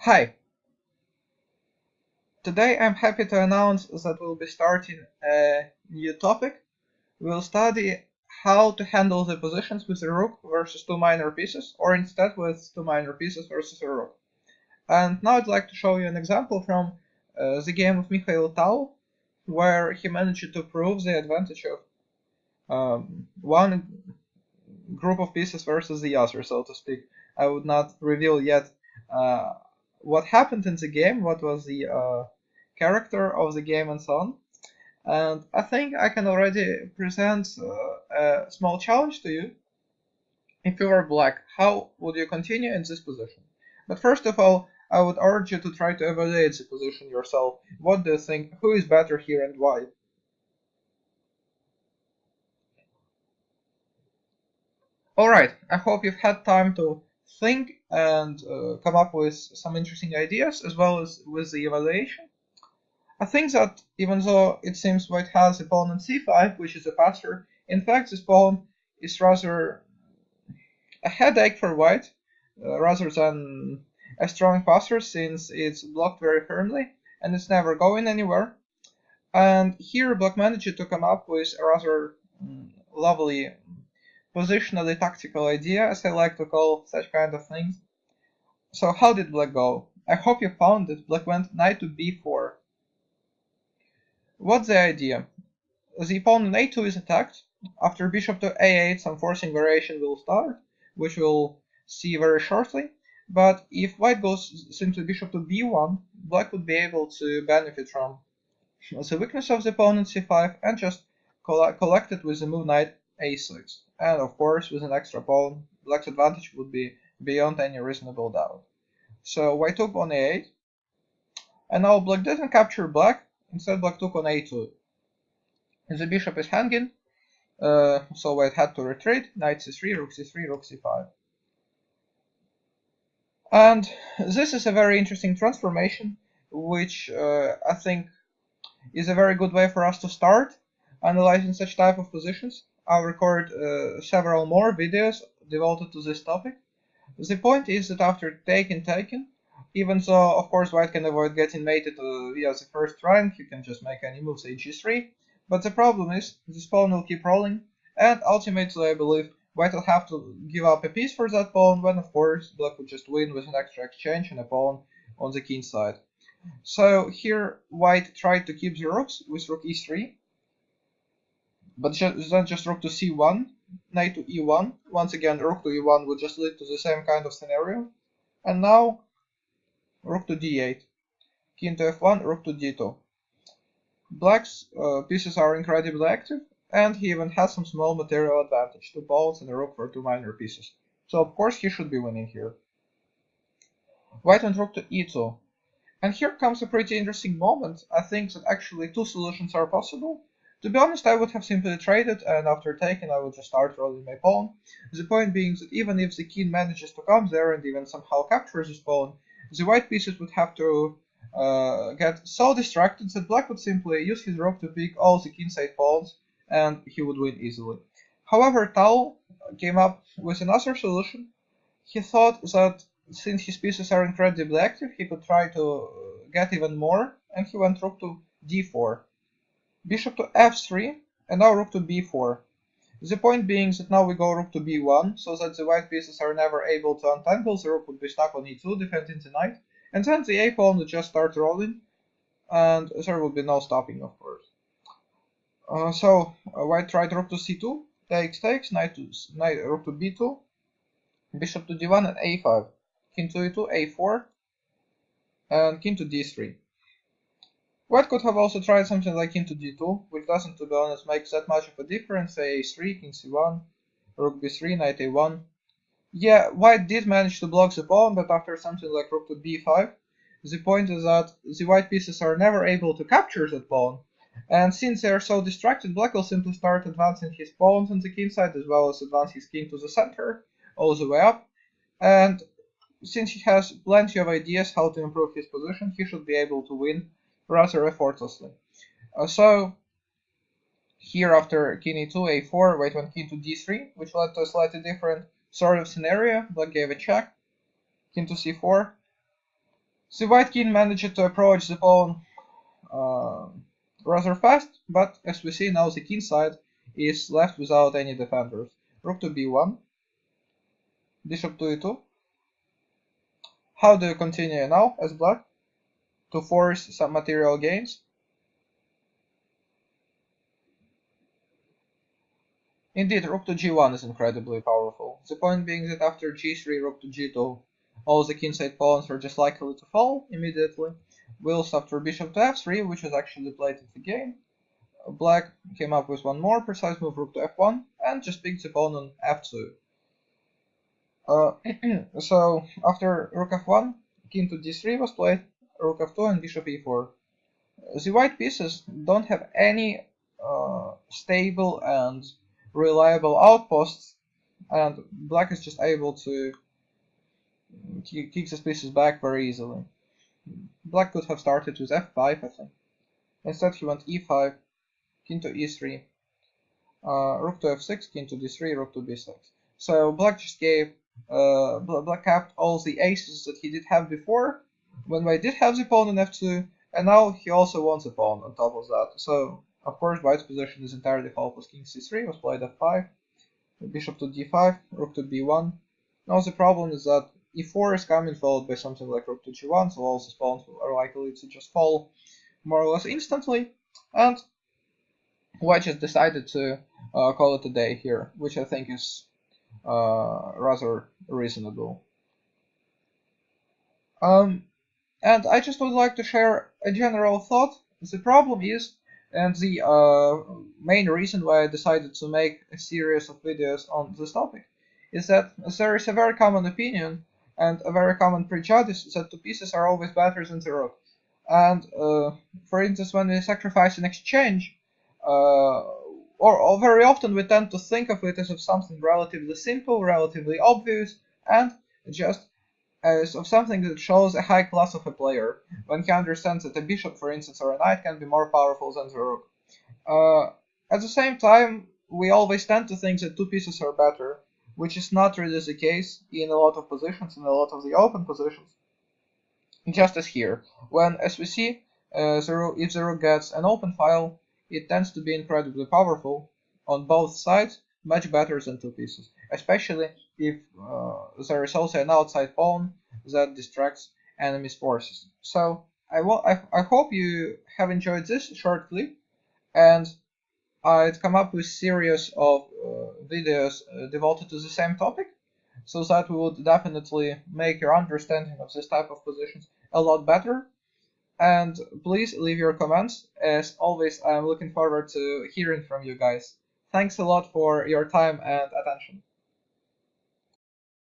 Hi, today I'm happy to announce that we'll be starting a new topic. We'll study how to handle the positions with a rook versus two minor pieces, or instead with two minor pieces versus a rook. And now I'd like to show you an example from the game of Mikhail Tal, where he managed to prove the advantage of one group of pieces versus the other, so to speak. I would not reveal yet uh, what happened in the game, what was the character of the game, and so on. And I think I can already present a small challenge to you. If you were black, how would you continue in this position? But first of all, I would urge you to try to evaluate the position yourself. What do you think? Who is better here and why? Alright, I hope you've had time to think and come up with some interesting ideas as well as with the evaluation. I think that even though it seems white has a pawn on c5, which is a passer, in fact this pawn is rather a headache for white rather than a strong passer, since it's blocked very firmly and it's never going anywhere. And here black managed to come up with a rather lovely positionally tactical idea, as I like to call such kind of things. So how did black go? I hope you found it. Black went knight to b4. What's the idea? The pawn on a2 is attacked. After bishop to a8, some forcing variation will start, which we'll see very shortly. But if white goes simply bishop to b1, black would be able to benefit from the weakness of the pawn on c5 and just collect it with the move knight a6. And of course, with an extra pawn, black's advantage would be beyond any reasonable doubt. So white took on a8, and now black didn't capture black. Instead, black took on a2. The bishop is hanging, so white had to retreat. Knight c3, rook c3, rook c5. And this is a very interesting transformation, which I think is a very good way for us to start analyzing such type of positions. I'll record several more videos devoted to this topic. The point is that after taking, even though of course white can avoid getting mated via the first rank, you can just make any moves hg3, but the problem is this pawn will keep rolling, and ultimately I believe white will have to give up a piece for that pawn, when of course black would just win with an extra exchange and a pawn on the king side. So here white tried to keep the rooks with rook e3, but then just rook to c1, knight to e1. Once again, rook to e1 would just lead to the same kind of scenario. And now rook to d8, king to f1, rook to d2. Black's pieces are incredibly active, and he even has some small material advantage, 2 pawns and a rook for 2 minor pieces. So of course he should be winning here. White went rook to e2. And here comes a pretty interesting moment. I think that actually 2 solutions are possible. To be honest, I would have simply traded, and after taking I would just start rolling my pawn. The point being that even if the king manages to come there and even somehow captures this pawn, the white pieces would have to get so distracted that black would simply use his rook to pick all the kingside pawns, and he would win easily. However, Tal came up with another solution. He thought that since his pieces are incredibly active, he could try to get even more, and he went rook to d4, bishop to f3, and now rook to b4. The point being that now we go rook to b1, so that the white pieces are never able to untangle. The rook would be stuck on e2, defending the knight, and then the a-pawn would just start rolling, and there would be no stopping, of course. So white tried rook to c2, takes, rook to b2, bishop to d1 and a5, king to e2, a4, and king to d3. White could have also tried something like king to d2, which doesn't, to be honest, make that much of a difference. Say a3, king c1, rook b3, knight a1. Yeah, white did manage to block the pawn, but after something like rook to b5, the point is that the white pieces are never able to capture that pawn. And since they are so distracted, black will simply start advancing his pawns on the king side, as well as advance his king to the center, all the way up. And since he has plenty of ideas how to improve his position, he should be able to win rather effortlessly. So here after king e2, a4, white went king to d3, which led to a slightly different sort of scenario. Black gave a check, king to c4, The white king managed to approach the pawn rather fast, but as we see now the king side is left without any defenders. Rook to b1, bishop to e2. How do you continue now as black to force some material gains? Indeed, rook to g1 is incredibly powerful. The point being that after g3, rook to g2, all the kingside pawns are just likely to fall immediately. Whilst after bishop to f3, which was actually played in the game, black came up with one more precise move, rook to f1, and just picked the pawn on f2. So after rook f1, king to d3 was played, rook f2 and bishop e4. The white pieces don't have any stable and reliable outposts, and black is just able to kick these pieces back very easily. Black could have started with f5, I think. Instead he went e5, king to e3, rook to f6, king to d3, rook to b6. So black just gave black kept all the aces that he did have before when white did have the pawn on f2, and now he also wants a pawn on top of that. So of course white's position is entirely hopeless. King c3 was played f5, bishop to d5, rook to b1. Now the problem is that e4 is coming followed by something like rook to g1, so all these pawns are likely to just fall more or less instantly, and white just decided to call it a day here, which I think is rather reasonable. And I just would like to share a general thought. The problem is, and the main reason why I decided to make a series of videos on this topic, is that there is a very common opinion and a very common prejudice that two pieces are always better than the rook. And for instance, when we sacrifice an exchange, or very often we tend to think of it as of something relatively simple, relatively obvious, and just as of something that shows a high class of a player, when he understands that a bishop, for instance, or a knight can be more powerful than the rook. At the same time, we always tend to think that two pieces are better, which is not really the case in a lot of positions, in a lot of the open positions. Just as here, when, as we see, if the rook gets an open file, it tends to be incredibly powerful on both sides, much better than two pieces, especially if there is also an outside pawn that distracts enemy's forces. So I hope you have enjoyed this short clip, and I'd come up with a series of videos devoted to the same topic, so that we would definitely make your understanding of this type of positions a lot better. And please leave your comments. As always, I'm looking forward to hearing from you guys. Thanks a lot for your time and attention.